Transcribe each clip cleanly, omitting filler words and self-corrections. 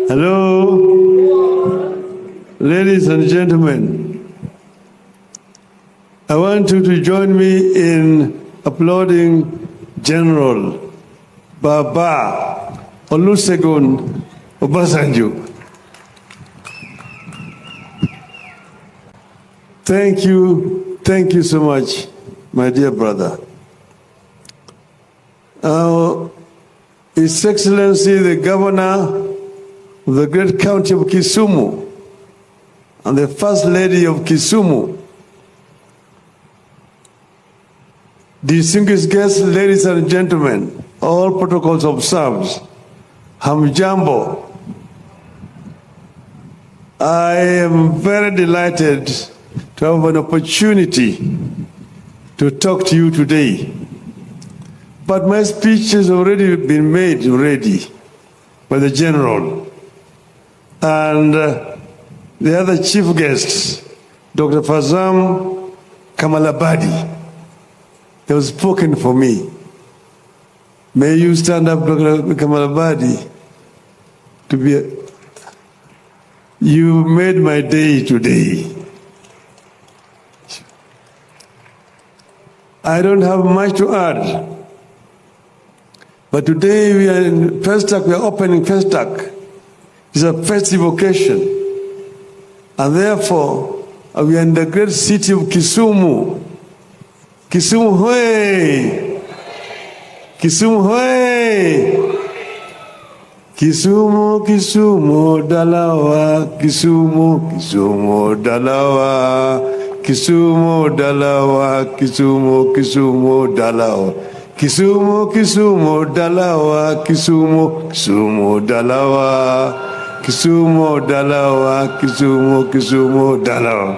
Hello, ladies and gentlemen. I want you to join me in applauding General Baba Olusegun Obasanjo. Thank you so much, my dear brother. His Excellency, the Governor of the great county of Kisumu, and the First Lady of Kisumu, distinguished guests, ladies and gentlemen, all protocols observed, Hamjambo. I am very delighted to have an opportunity to talk to you today. But my speech has already been made by the General. And the other chief guests, Dr. Fazam Kamalabadi, they have spoken for me. May you stand up, Dr. Kamalabadi, you made my day today. I don't have much to add. But today we are in Festac, we are opening Festac. It's a festive occasion. And therefore, we are in the great city of Kisumu. Kisumu hoye! Kisumu hoye! Kisumu, Kisumu, Dalawa, Kisumu, Kisumu, Dalawa, Kisumu, Dalawa, Kisumu, Kisumu, Dalawa. Kisumu, Kisumu, Dalawa, Kisumu, Kisumu, Dalawa. Kisumu, Dalawa, Kisumu, Kisumu, Dalawa.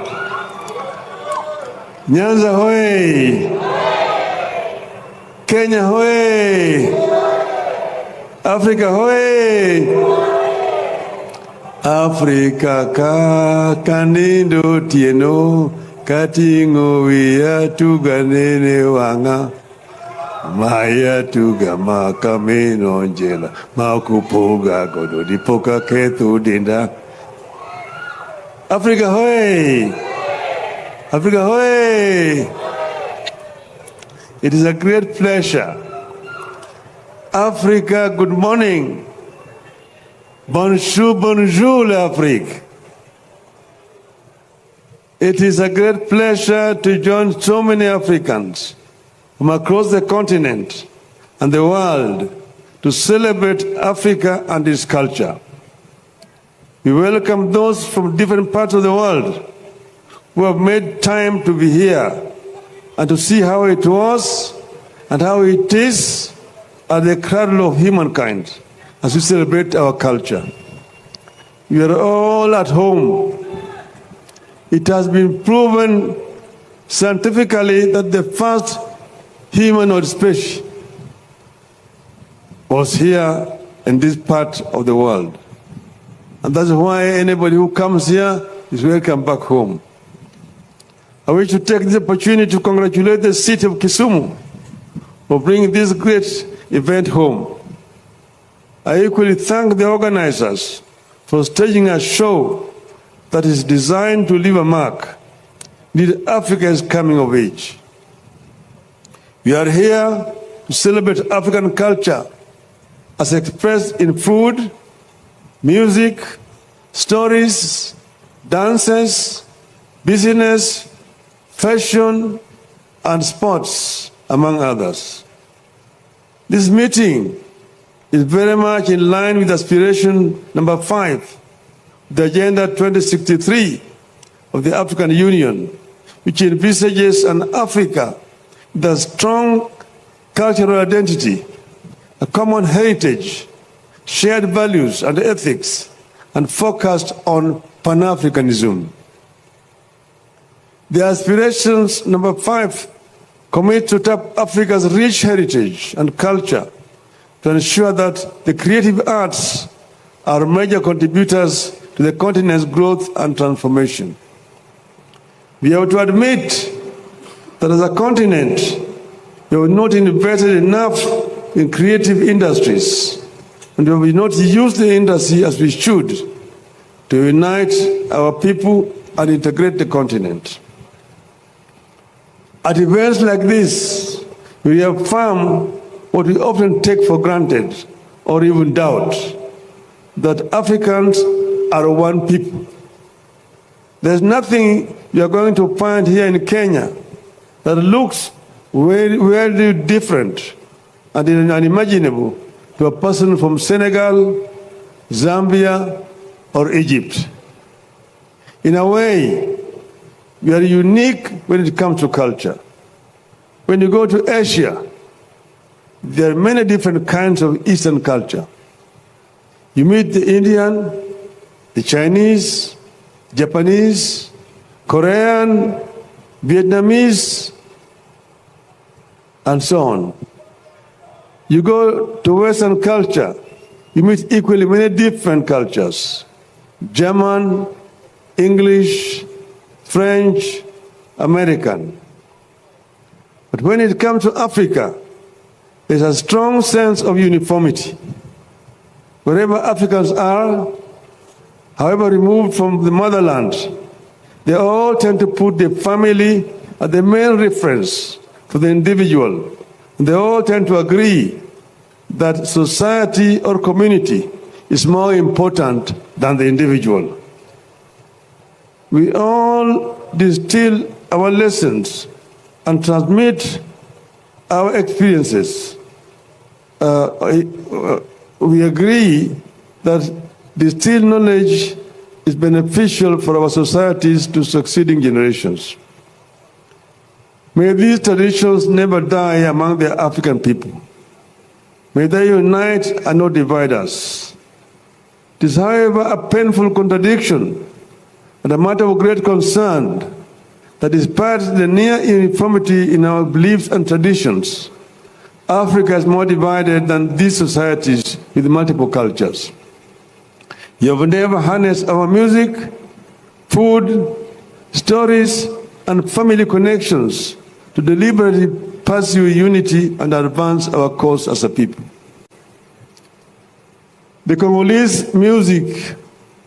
Nyanza hoye! Kenya hoye! Africa hoye! Africa ka kanindo tieno katingo wia tuganene wanga. Maya tuga makameno njela makupoga godo dipoka ketu dinda. Africa hoye! Africa hoye! It is a great pleasure. Africa, good morning. Bonjour, bonjour, l'Afrique. It is a great pleasure to join so many Africans from across the continent and the world to celebrate Africa and its culture. We welcome those from different parts of the world who have made time to be here and to see how it was and how it is at the cradle of humankind as we celebrate our culture. We are all at home. It has been proven scientifically that the first humanoid species was here in this part of the world. And that's why anybody who comes here is welcome back home. I wish to take this opportunity to congratulate the city of Kisumu for bringing this great event home. I equally thank the organizers for staging a show that is designed to leave a mark. Indeed, Africa is coming of age. We are here to celebrate African culture as expressed in food, music, stories, dances, business, fashion, and sports, among others. This meeting is very much in line with aspiration number 5, the Agenda 2063 of the African Union, which envisages an Africa with a strong cultural identity, a common heritage, shared values and ethics, and focused on Pan-Africanism. The aspirations number 5 commit to tap Africa's rich heritage and culture to ensure that the creative arts are major contributors to the continent's growth and transformation. We have to admit that as a continent, we have not invested enough in creative industries, and we will not use the industry as we should to unite our people and integrate the continent. At events like this, we affirm what we often take for granted or even doubt, that Africans are one people. There's nothing you are going to find here in Kenya that looks very different and unimaginable to a person from Senegal, Zambia, or Egypt. In a way, we are unique when it comes to culture. When you go to Asia, there are many different kinds of Eastern culture. You meet the Indian, the Chinese, Japanese, Korean, Vietnamese, and so on. You go to Western culture, you meet equally many different cultures. German, English, French, American. But when it comes to Africa, there's a strong sense of uniformity. Wherever Africans are, however removed from the motherland, they all tend to put the family as the main reference for the individual. And they all tend to agree that society or community is more important than the individual. We all distill our lessons and transmit our experiences. We agree that distilled knowledge is beneficial for our societies to succeeding generations. May these traditions never die among the African people. May they unite and not divide us. It is, however, a painful contradiction and a matter of great concern that despite the near uniformity in our beliefs and traditions, Africa is more divided than these societies with multiple cultures. You have never harnessed our music, food, stories, and family connections to deliberately pursue unity and advance our cause as a people. The Congolese music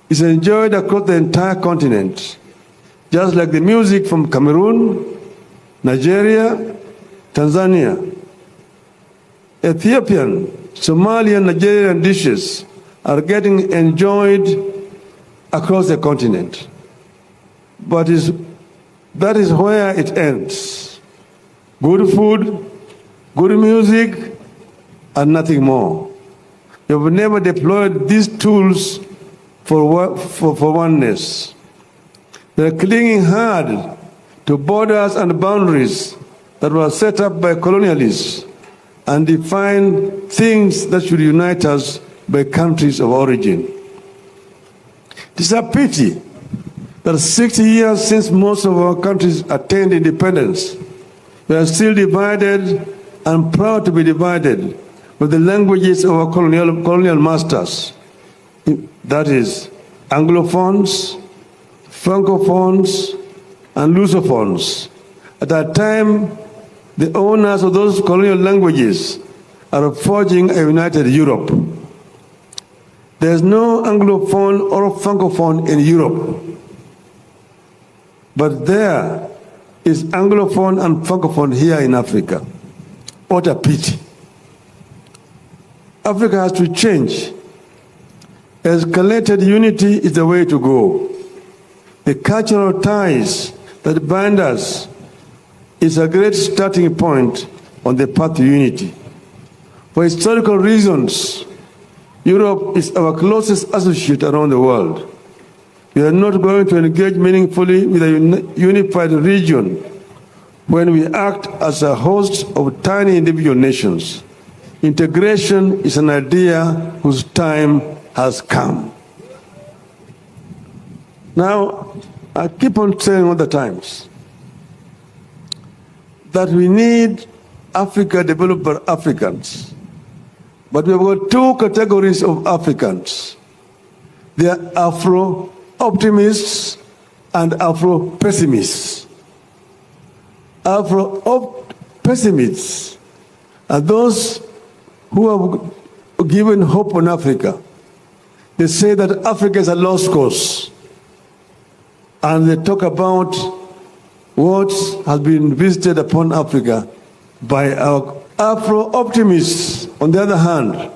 is enjoyed across the entire continent, just like the music from Cameroon, Nigeria, Tanzania. Ethiopian, Somalian, Nigerian dishes are getting enjoyed across the continent. But that is where it ends. Good food, good music, and nothing more. You have never deployed these tools for oneness. They are clinging hard to borders and boundaries that were set up by colonialists and define things that should unite us by countries of origin. It is a pity that 60 years since most of our countries attained independence, we are still divided and proud to be divided with the languages of our colonial masters. That is, Anglophones, Francophones, and Lusophones. At that time, the owners of those colonial languages are forging a united Europe. There is no Anglophone or Francophone in Europe, but there is Anglophone and Francophone here in Africa. What a pity. Africa has to change. Escalated unity is the way to go. The cultural ties that bind us is a great starting point on the path to unity. For historical reasons, Europe is our closest associate around the world. We are not going to engage meaningfully with a unified region when we act as a host of tiny individual nations. Integration is an idea whose time has come. Now, I keep on saying all the times that we need Africa developed by Africans. But we have got two categories of Africans. They are Afro-optimists and Afro-pessimists. Afro-pessimists are those who given hope on Africa. They say that Africa is a lost cause. And they talk about what has been visited upon Africa by our Afro-optimists. On the other hand,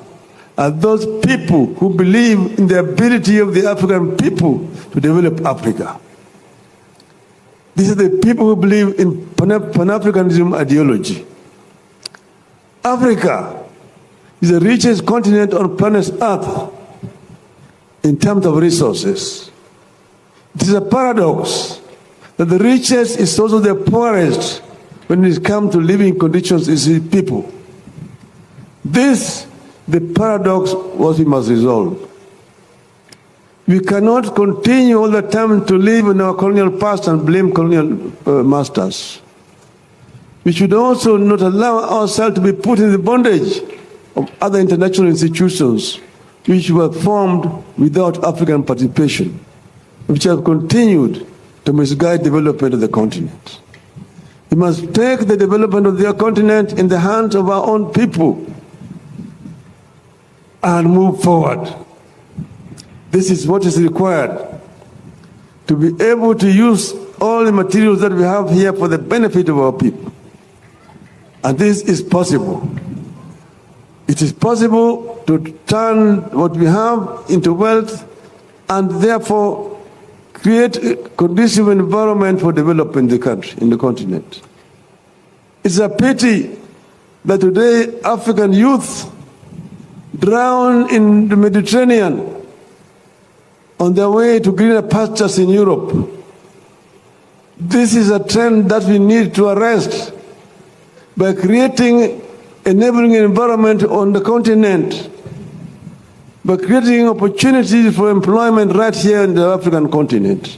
are those people who believe in the ability of the African people to develop Africa. These are the people who believe in Pan-Africanism ideology. Africa is the richest continent on planet Earth in terms of resources. It is a paradox that the richest is also the poorest when it comes to living conditions is the people. This, the paradox, what we must resolve. We cannot continue all the time to live in our colonial past and blame colonial masters. We should also not allow ourselves to be put in the bondage of other international institutions which were formed without African participation, which have continued to misguide development of the continent. We must take the development of the continent in the hands of our own people and move forward. This is what is required to be able to use all the materials that we have here for the benefit of our people. And this is possible. It is possible to turn what we have into wealth and therefore create a conducive environment for developing the country, in the continent. It's a pity that today African youth drown in the Mediterranean on their way to greener pastures in Europe. This is a trend that we need to arrest by creating enabling environment on the continent, by creating opportunities for employment right here in the African continent.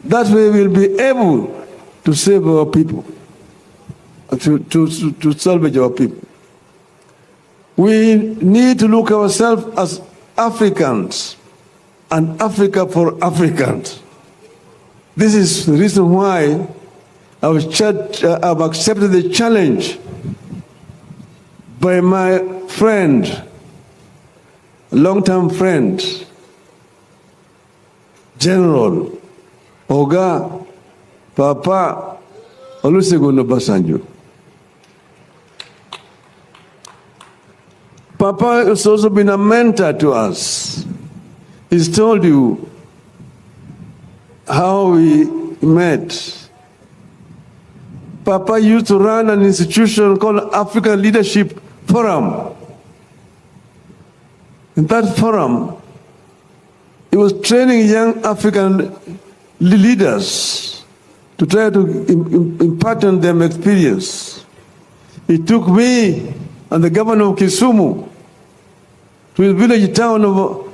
That way we'll be able to save our people, to salvage our people. We need to look ourselves as Africans and Africa for Africans. This is the reason why our church have accepted the challenge by my friend, long-term friend, General Oga Papa Olusegun Obasanjo. Papa has also been a mentor to us. He's told you how we met. Papa used to run an institution called African Leadership Forum. In that forum, he was training young African leaders to try to impart on them experience. He took me and the governor of Kisumu to his village town of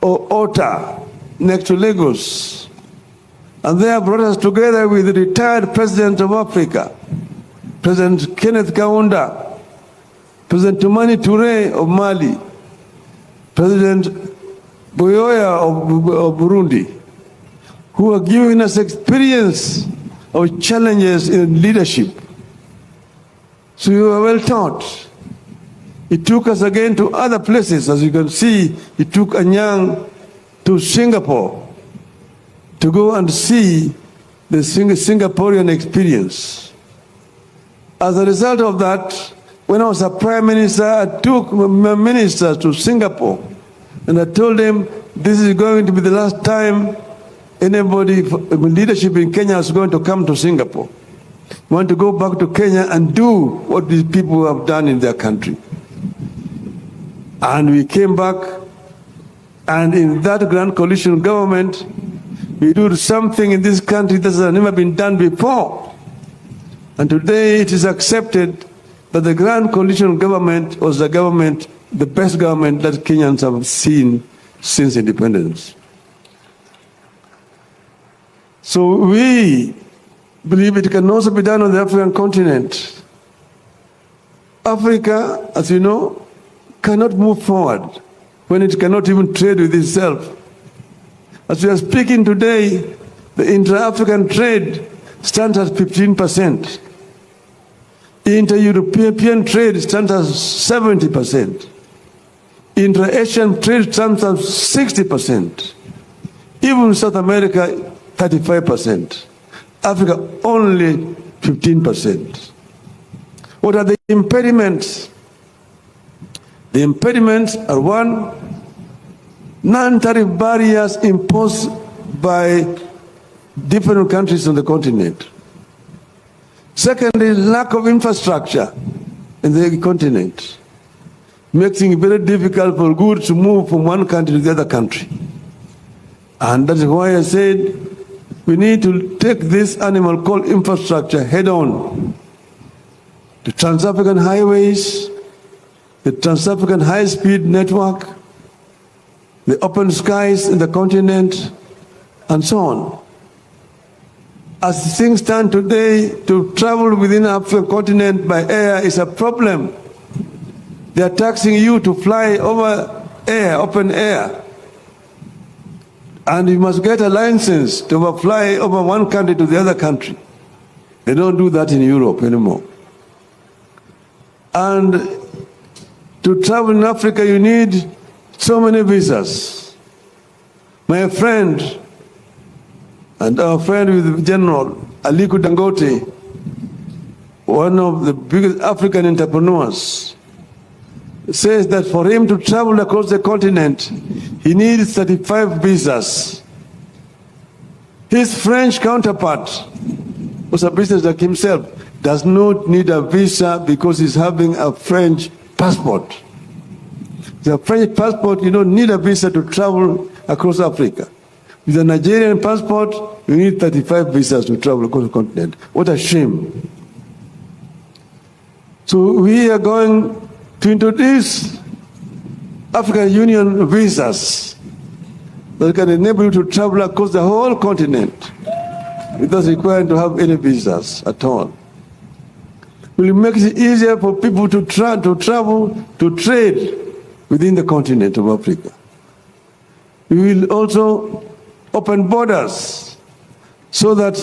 Ota, next to Lagos. And there brought us together with the retired president of Africa, President Kenneth Kaunda, President Toumani Touré of Mali, President Buyoya of Burundi, who are giving us experience of challenges in leadership. So we were well taught. He took us again to other places. As you can see, he took Anyang to Singapore to go and see the Singaporean experience. As a result of that, when I was a prime minister, I took my ministers to Singapore and I told them this is going to be the last time anybody with leadership in Kenya is going to come to Singapore. We want to go back to Kenya and do what these people have done in their country. And we came back, and in that grand coalition government, we do something in this country that has never been done before. And today it is accepted that the grand coalition government was the government, the best government that Kenyans have seen since independence. So we believe it can also be done on the African continent. Africa, as you know, cannot move forward when it cannot even trade with itself. As we are speaking today, the intra-African trade stands at 15%. Inter-European trade stands at 70%. Intra-Asian trade stands at 60%. Even South America, 35%. Africa, only 15%. What are the impediments? The impediments are: one, non-tariff barriers imposed by different countries on the continent. Secondly, lack of infrastructure in the continent, making it very difficult for goods to move from one country to the other country. And that's why I said we need to take this animal called infrastructure head on. The Trans-African highways, the Trans-African high-speed network, the open skies in the continent, and so on. As things stand today, to travel within the African continent by air is a problem. They are taxing you to fly over air, open air. And you must get a license to fly over one country to the other country. They don't do that in Europe anymore. And to travel in Africa, you need so many visas. My friend, and our friend with General Aliko Dangote, one of the biggest African entrepreneurs, says that for him to travel across the continent, he needs 35 visas. His French counterpart, who's a business like himself, does not need a visa because he's having a French passport. With a French passport, you don't need a visa to travel across Africa. With a Nigerian passport, you need 35 visas to travel across the continent. What a shame. So we are going to introduce African Union visas that can enable you to travel across the whole continent without requiring to have any visas at all. Will make it easier for people to travel, to trade within the continent of Africa. We will also open borders so that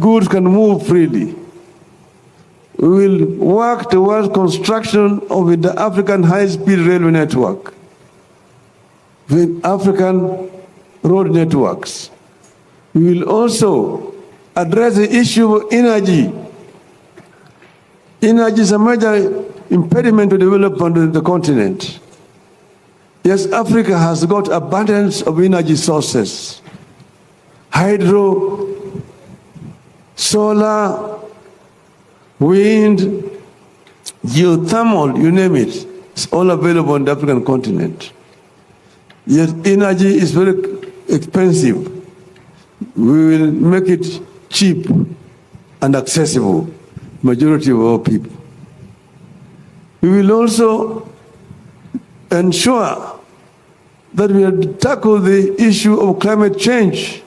goods can move freely. We will work towards construction of the African high-speed railway network, with African road networks. We will also address the issue of energy. Energy is a major impediment to development of the continent. Yes, Africa has got abundance of energy sources. Hydro, solar, wind, geothermal, you name it. It's all available on the African continent. Yet energy is very expensive. We will make it cheap and accessible, majority of our people. We will also ensure that we tackle the issue of climate change.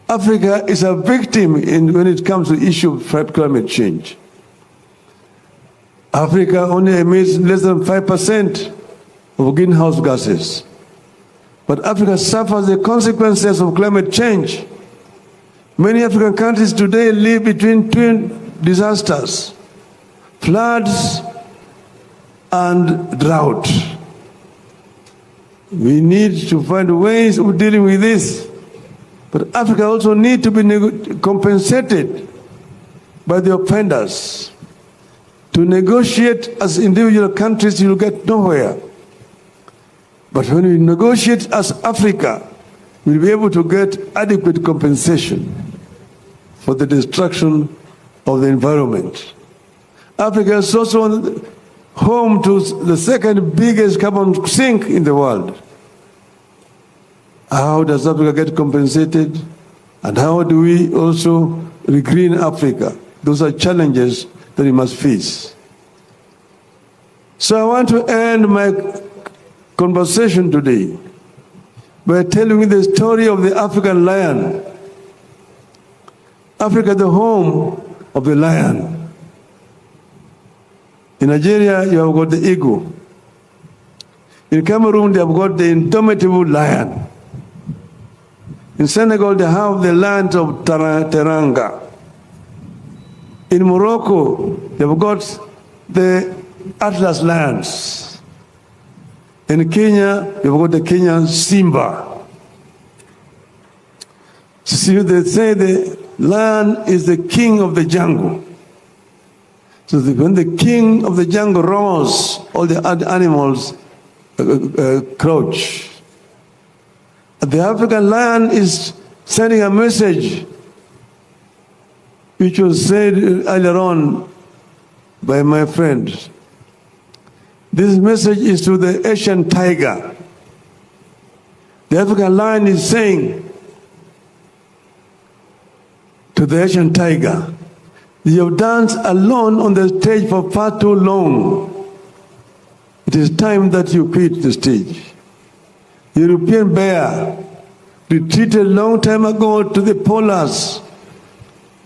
Africa is a victim when it comes to the issue of climate change. Africa only emits less than 5% of greenhouse gases. But Africa suffers the consequences of climate change. Many African countries today live between twin disasters: floods and drought. We need to find ways of dealing with this. But Africa also needs to be compensated by the offenders. To negotiate as individual countries, you'll get nowhere. But when we negotiate as Africa, we'll be able to get adequate compensation for the destruction of the environment. Africa is also home to the second biggest carbon sink in the world. How does Africa get compensated? And how do we also regreen Africa? Those are challenges that we must face. So I want to end my conversation today by telling you the story of the African lion. Africa, the home of the lion. In Nigeria, you have got the eagle. In Cameroon, they have got the indomitable lion. In Senegal, they have the land of Teranga. In Morocco, they've got the Atlas lions. In Kenya, you've got the Kenyan Simba. See, they say the lion is the king of the jungle. So when the king of the jungle roars, all the other animals crouch. The African lion is sending a message which was said earlier on by my friend. This message is to the Asian tiger. The African lion is saying to the Asian tiger, you have danced alone on the stage for far too long. It is time that you quit the stage. The European bear retreated a long time ago to the polars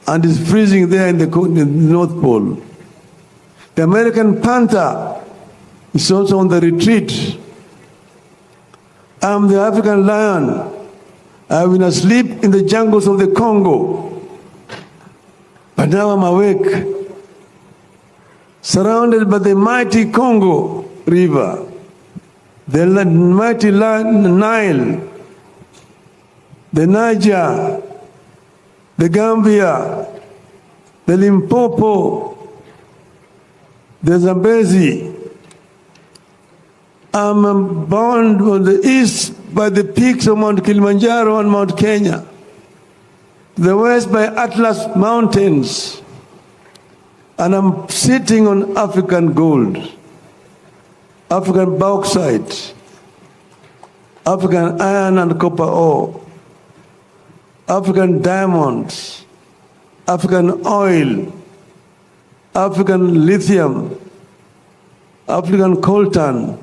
and is freezing there in the North Pole. The American panther is also on the retreat. I'm the African lion. I've been asleep in the jungles of the Congo. But now I'm awake, surrounded by the mighty Congo River, the mighty Nile, the Niger, the Gambia, the Limpopo, the Zambezi. I'm bound on the east by the peaks of Mount Kilimanjaro and Mount Kenya, the west by Atlas Mountains, and I'm sitting on African gold, African bauxite, African iron and copper ore, African diamonds, African oil, African lithium, African coltan,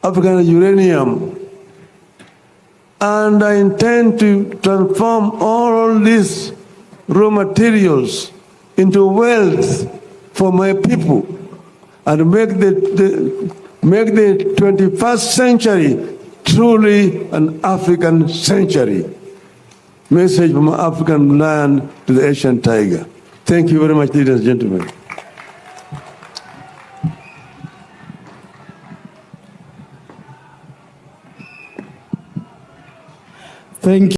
African uranium, and I intend to transform all these raw materials into wealth for my people and make the 21st century truly an African century. Message from African lion to the Asian tiger. Thank you very much, ladies and gentlemen. Thank you.